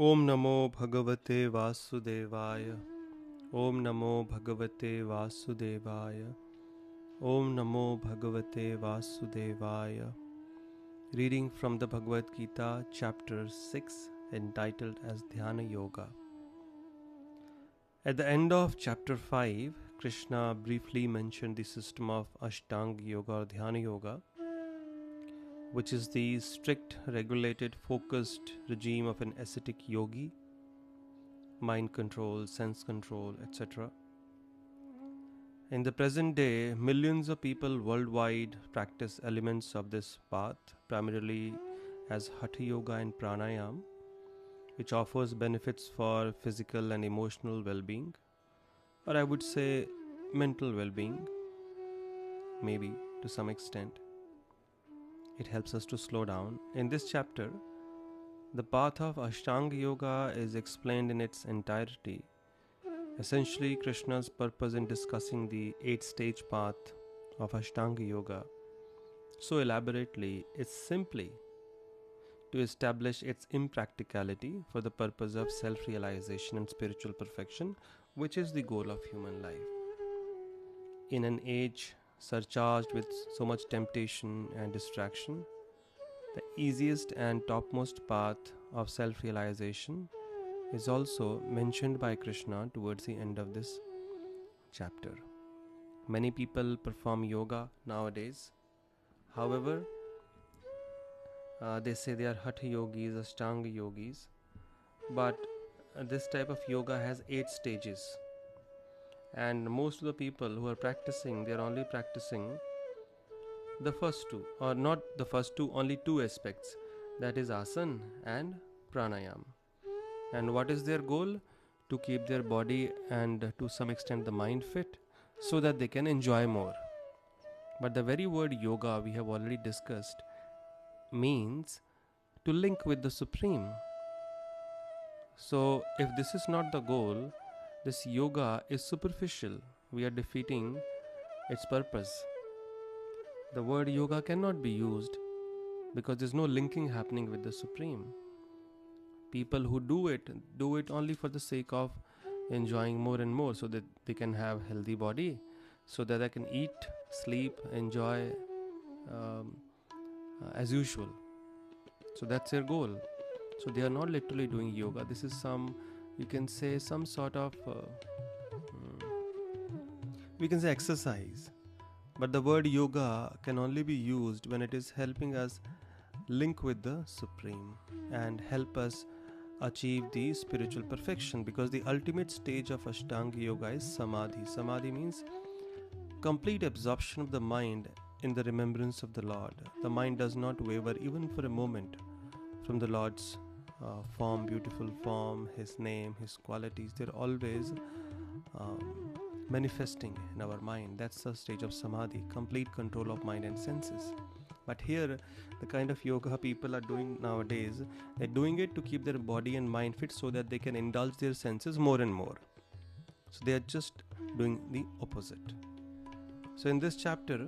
Om Namo Bhagavate Vasudevaya. Om Namo Bhagavate Vasudevaya. Om Namo Bhagavate Vasudevaya. Reading from the Bhagavad Gita, chapter 6, entitled as Dhyana Yoga. At the end of chapter 5, Krishna briefly mentioned the system of Ashtanga Yoga or Dhyana Yoga, which is the strict, regulated, focused regime of an ascetic yogi, mind control, sense control, etc. In the present day, millions of people worldwide practice elements of this path, primarily as Hatha Yoga and Pranayam, which offers benefits for physical and emotional well-being, or I would say mental well-being, maybe to some extent. It helps us to slow down. In this chapter, the path of Ashtanga Yoga is explained in its entirety. Essentially, Krishna's purpose in discussing the 8-stage path of Ashtanga Yoga so elaborately is simply to establish its impracticality for the purpose of self-realization and spiritual perfection, which is the goal of human life. In an age surcharged with so much temptation and distraction, the easiest and topmost path of self-realization is also mentioned by Krishna towards the end of this chapter. Many people perform yoga nowadays. However, they say they are Hatha yogis, Ashtanga yogis, but this type of yoga has 8 stages. And most of the people who are practicing, they are only practicing the first two, or not the first two, only 2 aspects, that is asana and pranayam. And what is their goal? To keep their body and to some extent the mind fit so that they can enjoy more. But the very word yoga, we have already discussed, means to link with the Supreme. So if this is not the goal, this yoga is superficial. We are defeating its purpose. The word yoga cannot be used because there is no linking happening with the Supreme. People who do it only for the sake of enjoying more and more, so that they can have healthy body, so that they can eat, sleep, enjoy as usual. So that's their goal. So they are not literally doing yoga. This is you can say some sort of we can say exercise. But the word yoga can only be used when it is helping us link with the Supreme and help us achieve the spiritual perfection, because the ultimate stage of Ashtanga Yoga is Samadhi. Samadhi means complete absorption of the mind in the remembrance of the Lord. The mind does not waver even for a moment from the Lord's form, beautiful form, His name, His qualities. They're always manifesting in our mind. That's the stage of Samadhi, complete control of mind and senses. But here, the kind of yoga people are doing nowadays, they're doing it to keep their body and mind fit so that they can indulge their senses more and more. So they are just doing the opposite. So in this chapter,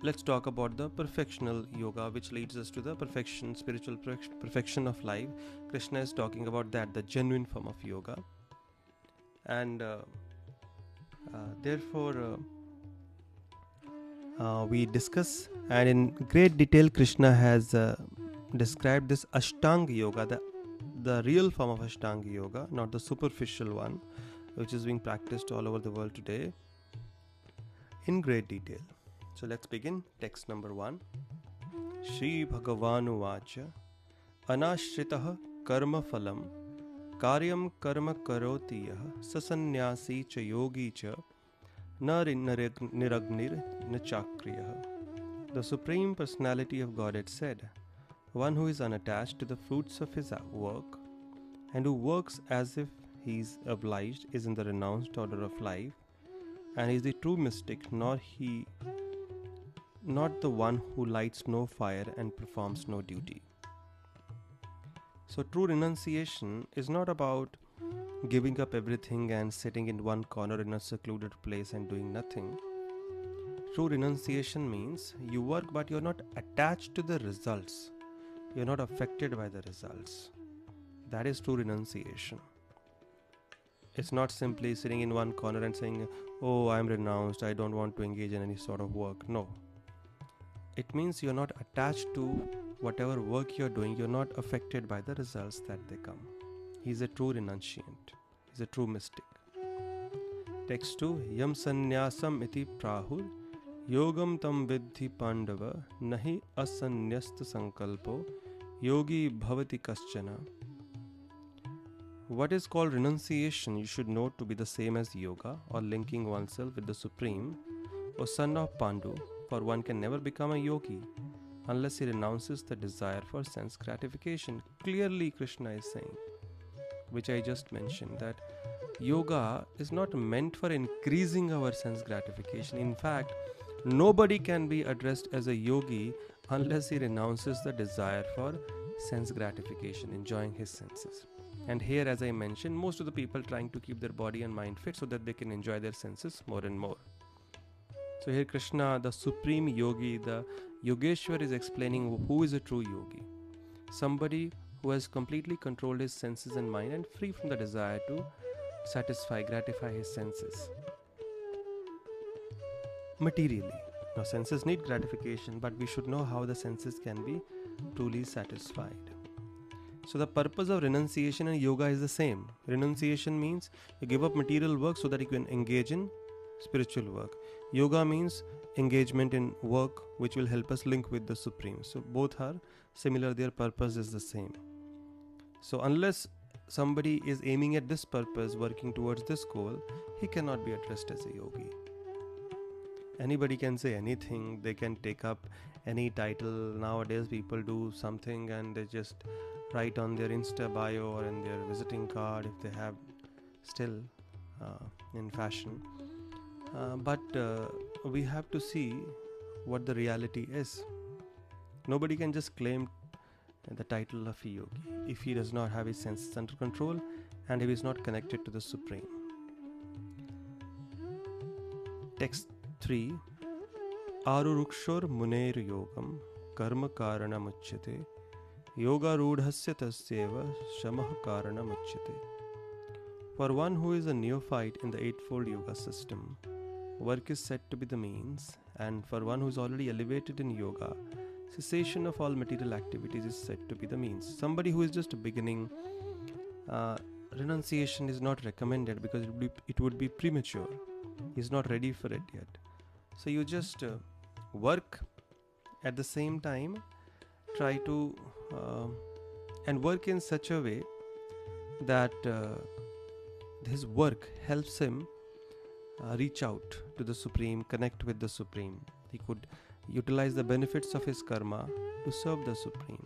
let's talk about the perfectional yoga, which leads us to the perfection, spiritual perfection of life. Krishna is talking about that, the genuine form of yoga. And therefore, we discuss, and in great detail Krishna has described this Ashtanga Yoga, the real form of Ashtanga Yoga, not the superficial one which is being practiced all over the world today, in great detail. So let's begin. Text number 1. Shri Bhagavanu Vacha Anashritah Karma Phalam Karyam Karma Karoti Sasanyasi Cha Yogi Cha Niragnir Nachakriyah. The Supreme Personality of Godhead said, one who is unattached to the fruits of his work and who works as if he is obliged is in the renounced order of life, and is the true mystic, not the one who lights no fire and performs no duty. So true renunciation is not about giving up everything and sitting in one corner in a secluded place and doing nothing. True renunciation means you work but you're not attached to the results. You're not affected by the results. That is true renunciation. It's not simply sitting in one corner and saying, oh, I'm renounced, I don't want to engage in any sort of work. No. It means you're not attached to whatever work you're doing, you're not affected by the results that they come. He's a true renunciant. He's a true mystic. Text 2. Yam sannyasam iti prahur yogam tam vidhi pandava nahi asanyasta sankalpo yogi bhavati kaschana. What is called renunciation you should know to be the same as yoga or linking oneself with the Supreme, O son of Pandu, for one can never become a yogi unless he renounces the desire for sense gratification. Clearly Krishna is saying, which I just mentioned, that yoga is not meant for increasing our sense gratification. In fact, nobody can be addressed as a yogi unless he renounces the desire for sense gratification, enjoying his senses. And here, as I mentioned, most of the people trying to keep their body and mind fit so that they can enjoy their senses more and more. So here Krishna, the supreme yogi, the Yogeshwar, is explaining who is a true yogi. Somebody who has completely controlled his senses and mind and free from the desire to satisfy, gratify his senses materially. Now senses need gratification, but we should know how the senses can be truly satisfied. So the purpose of renunciation and yoga is the same. Renunciation means you give up material work so that you can engage in spiritual work. Yoga means engagement in work which will help us link with the Supreme. So both are similar, their purpose is the same. So unless somebody is aiming at this purpose, working towards this goal, he cannot be addressed as a yogi. Anybody can say anything, they can take up any title. Nowadays people do something and they just write on their Insta bio or in their visiting card if they have still in fashion. But we have to see what the reality is. Nobody can just claim the title of a yogi if he does not have his senses under control and if he is not connected to the Supreme. Text 3. Arurukshor muneir yogam karma karanam uchyate yoga rudhasya tasyeva shamah karanam uchyate. For one who is a neophyte in the eightfold yoga system, work is said to be the means, and for one who is already elevated in yoga, cessation of all material activities is said to be the means. Somebody who is just beginning, renunciation is not recommended because it would be premature. He is not ready for it yet. So you just work at the same time, try to and work in such a way that his work helps him reach out to the Supreme, connect with the Supreme. He could utilize the benefits of his karma to serve the Supreme.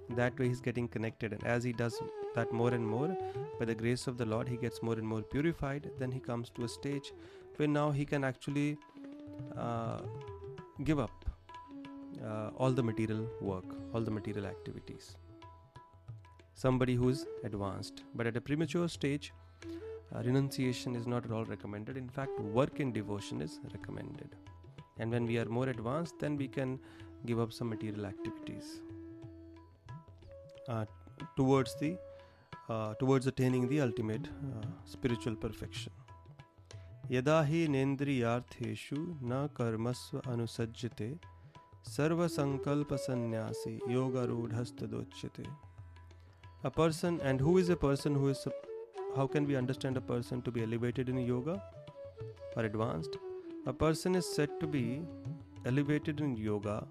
That way he's getting connected, and as he does that more and more, by the grace of the Lord, he gets more and more purified. Then he comes to a stage where now he can actually give up all the material work, all the material activities. Somebody who is advanced, but at a premature stage, renunciation is not at all recommended. In fact, work in devotion is recommended. And when we are more advanced, then we can give up some material activities towards attaining the ultimate spiritual perfection. Yada hi nendriyartheshu na karmasva anusajjate sarva sankalpa sannyasi yoga rudhastadochyate. A person, and who is a person who is, how can we understand a person to be elevated in yoga or advanced? A person is said to be elevated in yoga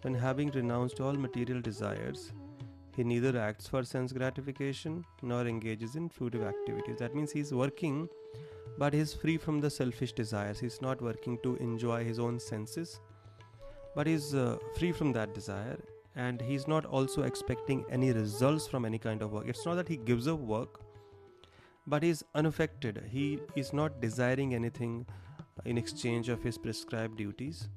when, having renounced all material desires, he neither acts for sense gratification nor engages in fruitive activities. That means he is working, but he is free from the selfish desires. He is not working to enjoy his own senses, but he is free from that desire, and he is not also expecting any results from any kind of work. It's not that he gives up work, but he is unaffected. He is not desiring anything in exchange of his prescribed duties,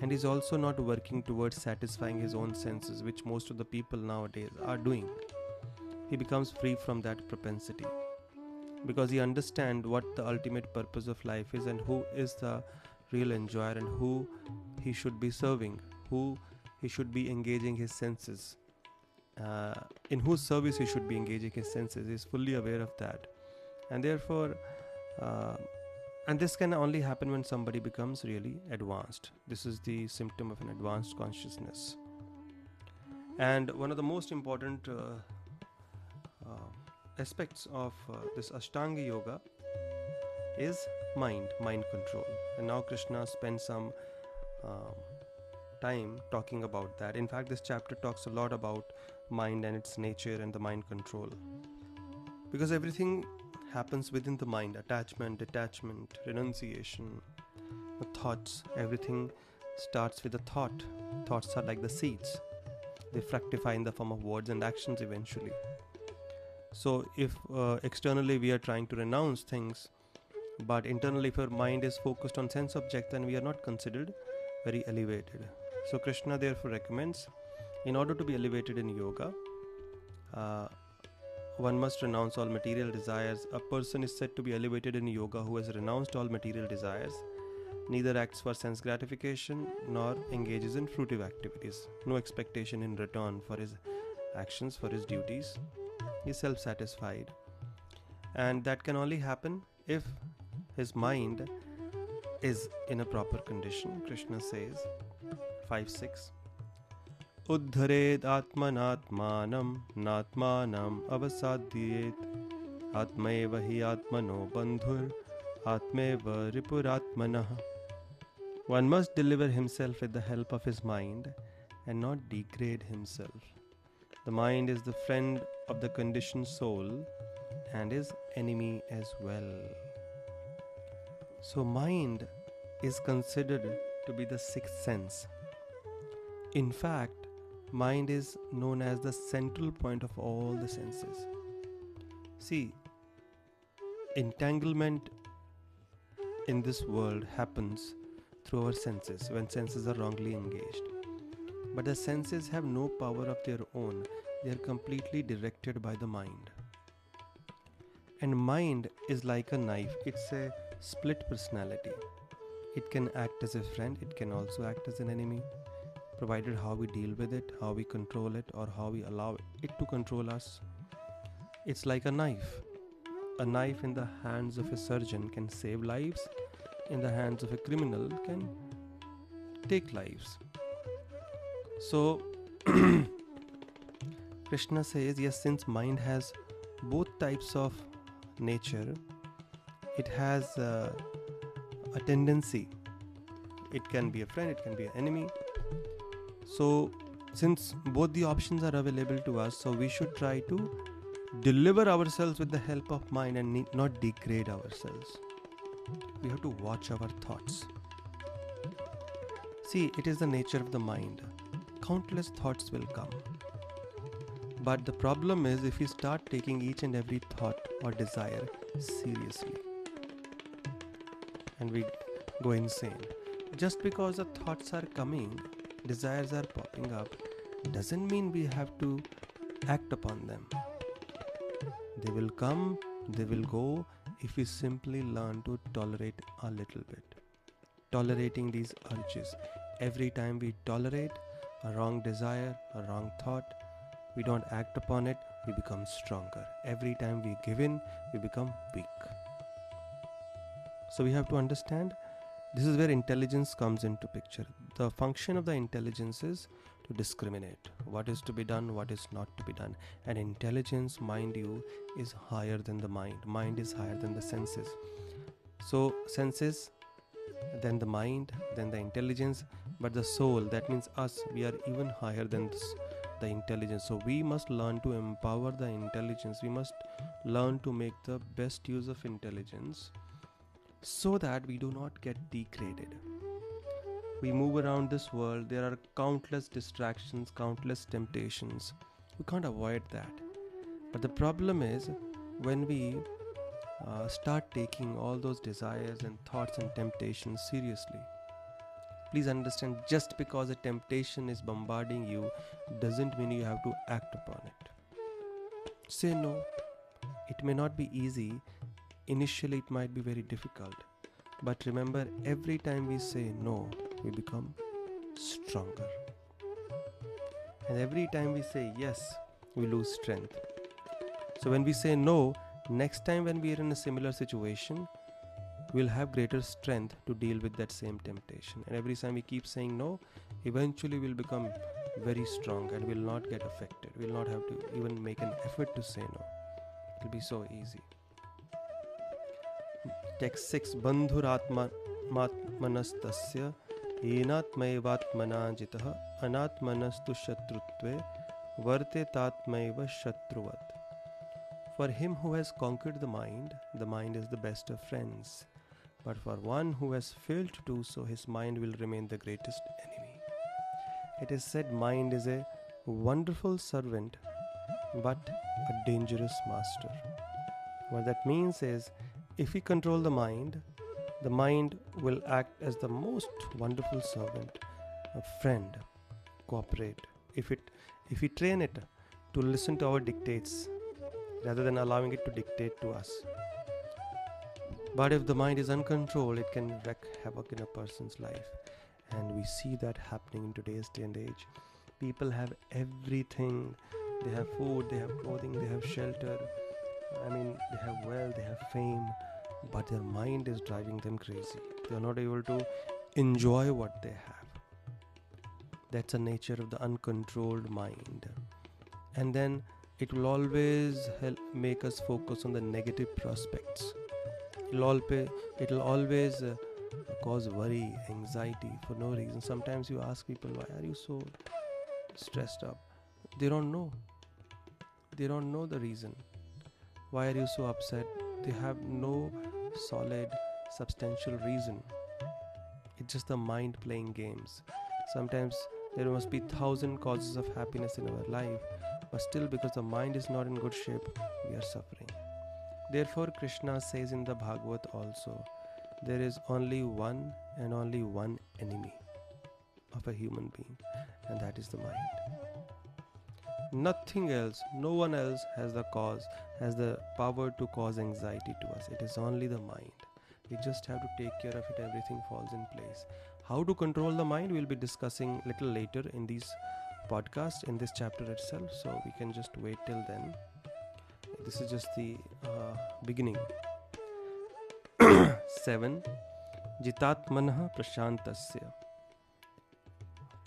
and is also not working towards satisfying his own senses, which most of the people nowadays are doing. He becomes free from that propensity because he understands what the ultimate purpose of life is and who is the real enjoyer and who he should be serving, who he should be engaging his senses. in whose service he should be engaging his senses. He is fully aware of that. And therefore, and this can only happen when somebody becomes really advanced. This is the symptom of an advanced consciousness. And one of the most important aspects of this Ashtanga Yoga is mind control. And now Krishna spends some time talking about that. In fact, this chapter talks a lot about mind and its nature and the mind control. Because everything happens within the mind: attachment, detachment, renunciation, the thoughts. Everything starts with a thought. Thoughts are like the seeds. They fructify in the form of words and actions eventually. So if externally we are trying to renounce things, but internally if our mind is focused on sense object, then we are not considered very elevated. So Krishna therefore recommends, in order to be elevated in yoga, one must renounce all material desires. A person is said to be elevated in yoga who has renounced all material desires, neither acts for sense gratification nor engages in fruitive activities. No expectation in return for his actions, for his duties. He is self-satisfied. And that can only happen if his mind is in a proper condition. Krishna says, 5-6, Uddhared atmanatmanam natmanam avasadyet atmaeva hi atmano bandhur atmeva ripuratmanah. One must deliver himself with the help of his mind and not degrade himself. The mind is the friend of the conditioned soul and his enemy as well. So mind is considered to be the sixth sense. In fact, mind is known as the central point of all the senses. See, entanglement in this world happens through our senses when senses are wrongly engaged. But the senses have no power of their own. They are completely directed by the mind. And mind is like a knife. It's a split personality. It can act as a friend. It can also act as an enemy, provided how we deal with it, how we control it, or how we allow it to control us. It's like a knife. A knife in the hands of a surgeon can save lives. In the hands of a criminal can take lives. So Krishna says, yes, since mind has both types of nature, it has a tendency. It can be a friend, it can be an enemy. So since both the options are available to us, so we should try to deliver ourselves with the help of mind and not degrade ourselves. We have to watch our thoughts. See, it is the nature of the mind. Countless thoughts will come. But the problem is, if we start taking each and every thought or desire seriously, and we go insane. Just because the thoughts are coming, desires are popping up, doesn't mean we have to act upon them. They will come, they will go, if we simply learn to tolerate a little bit. Tolerating these urges. Every time we tolerate a wrong desire, a wrong thought, we don't act upon it, we become stronger. Every time we give in, we become weak. So we have to understand, this is where intelligence comes into picture. The function of the intelligence is to discriminate what is to be done, what is not to be done. And intelligence, mind you, is higher than the mind. Mind is higher than the senses. So senses, then the mind, then the intelligence, but the soul, that means us, we are even higher than the intelligence. So we must learn to empower the intelligence. We must learn to make the best use of intelligence so that we do not get degraded. We move around this world, there are countless distractions, countless temptations. We can't avoid that. But the problem is, when we start taking all those desires and thoughts and temptations seriously, please understand, just because a temptation is bombarding you doesn't mean you have to act upon it. Say no. It may not be easy. Initially it might be very difficult. But remember, every time we say no, we become stronger. And every time we say yes, we lose strength. So when we say no, next time when we are in a similar situation, we'll have greater strength to deal with that same temptation. And every time we keep saying no, eventually we'll become very strong and will not get affected. We'll not have to even make an effort to say no. It'll be so easy. Text 6. Bandhuratma matmanastasya enatmaivatmana jitah anatmanastu shatrutve varte tatmaiva shatruvat. For him who has conquered the mind is the best of friends. But for one who has failed to do so, his mind will remain the greatest enemy. It is said mind is a wonderful servant, but a dangerous master. What that means is, if we control the mind will act as the most wonderful servant, a friend, cooperate. If we train it to listen to our dictates rather than allowing it to dictate to us. But if the mind is uncontrolled, it can wreak havoc in a person's life. And we see that happening in today's day and age. People have everything. They have food, they have clothing, they have shelter. They have wealth, they have fame. But their mind is driving them crazy. They are not able to enjoy what they have. That's the nature of the uncontrolled mind. And then it will always make us focus on the negative prospects. It'll always cause worry, anxiety for no reason. Sometimes you ask people, why are you so stressed up? They don't know. They don't know the reason. Why are you so upset? They have no solid, substantial reason. It's just the mind playing games. Sometimes there must be 1,000 causes of happiness in our life, but still because the mind is not in good shape, we are suffering. Therefore, Krishna says in the Bhagavad also, there is only one and only one enemy of a human being, and that is the mind. Nothing else, no one else has the power to cause anxiety to us. It is only the mind. We just have to take care of it, everything falls in place. How to control the mind, we'll be discussing little later in these podcasts, in this chapter itself, so we can just wait till then. This is just the beginning. 7. Jitatmanah prashantasya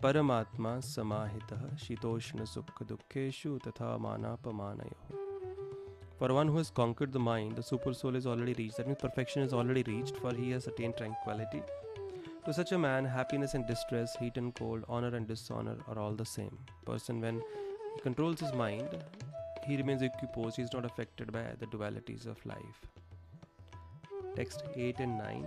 Paramatma samahitah shitoshna sukha dukkheshu tatha manapamanayoh. For one who has conquered the mind, the super soul is already reached. That means perfection is already reached, for he has attained tranquility. To such a man, happiness and distress, heat and cold, honor and dishonor are all the same. Person, when he controls his mind, he remains equiposed. He is not affected by the dualities of life. Text 8 and 9.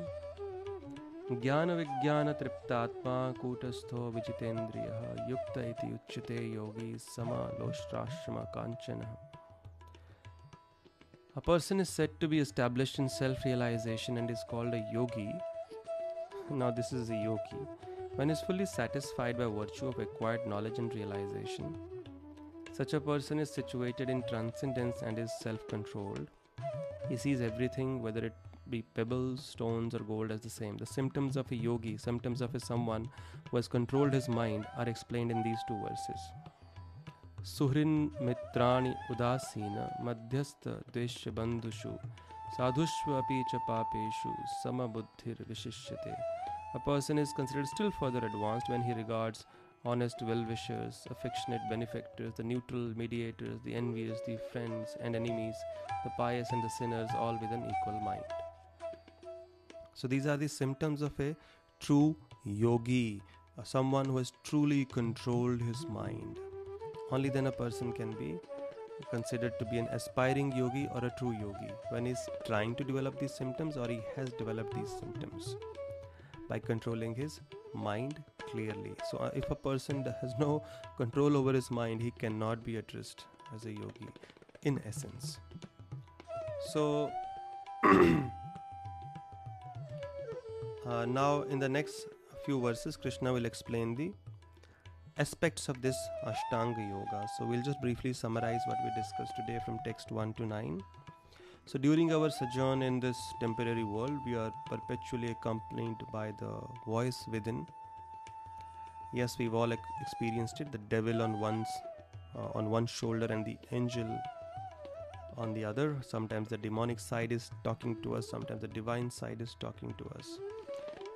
Jnana vijnana triptatma kutastho vijitendriyaha yukta iti uchyate yogi sama loshtrashrama kanchana. A person is said to be established in self-realization and is called a yogi. Now this is a yogi. One is fully satisfied by virtue of acquired knowledge and realization. Such a person is situated in transcendence and is self-controlled. He sees everything, whether it be pebbles, stones or gold, as the same. The symptoms of a yogi, symptoms of someone who has controlled his mind, are explained in these two verses. Suhrin mitrani udasina madhyastha dveshya bandhushu sadhushva api cha papeshu samabuddhir vishishyate. A person is considered still further advanced when he regards honest well-wishers, affectionate benefactors, the neutral mediators, the envious, the friends and enemies, the pious and the sinners, all with an equal mind. So these are the symptoms of a true yogi, someone who has truly controlled his mind. Only then a person can be considered to be an aspiring yogi or a true yogi, when he is trying to develop these symptoms or he has developed these symptoms by controlling his mind clearly. So if a person has no control over his mind, he cannot be addressed as a yogi in essence. So now in the next few verses, Krishna will explain the aspects of this Ashtanga Yoga. So we'll just briefly summarize what we discussed today from text 1 to 9. So during our sojourn in this temporary world, we are perpetually accompanied by the voice within. Yes, we've all experienced it, the devil on one's on one shoulder and the angel on the other. Sometimes the demonic side is talking to us, sometimes the divine side is talking to us,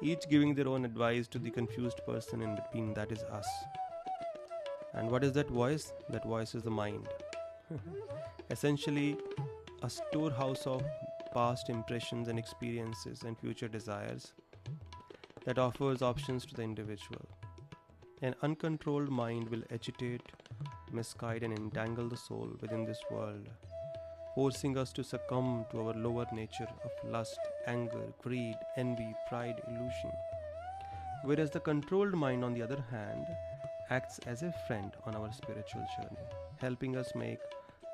each giving their own advice to the confused person in between, that is us. And what is that voice? That voice is the mind. Essentially, a storehouse of past impressions and experiences and future desires that offers options to the individual. An uncontrolled mind will agitate, misguide, and entangle the soul within this world, forcing us to succumb to our lower nature of lust, anger, greed, envy, pride, illusion. Whereas the controlled mind, on the other hand, acts as a friend on our spiritual journey, helping us make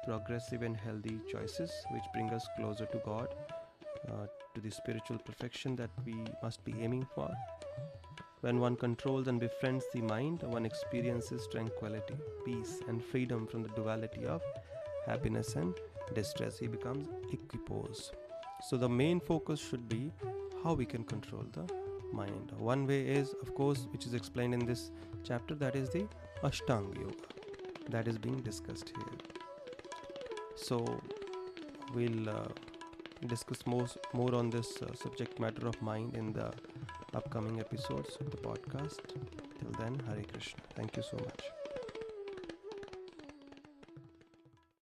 progressive and healthy choices which bring us closer to God, to the spiritual perfection that we must be aiming for. When one controls and befriends the mind, one experiences tranquility, peace, and freedom from the duality of happiness and distress. He becomes equipoise. So the main focus should be how we can control the mind. One way is, of course, which is explained in this chapter, that is the Ashtanga Yoga that is being discussed here. So we'll discuss more on this subject matter of mind in the upcoming episodes of the podcast. Till then, Hare Krishna. Thank you so much.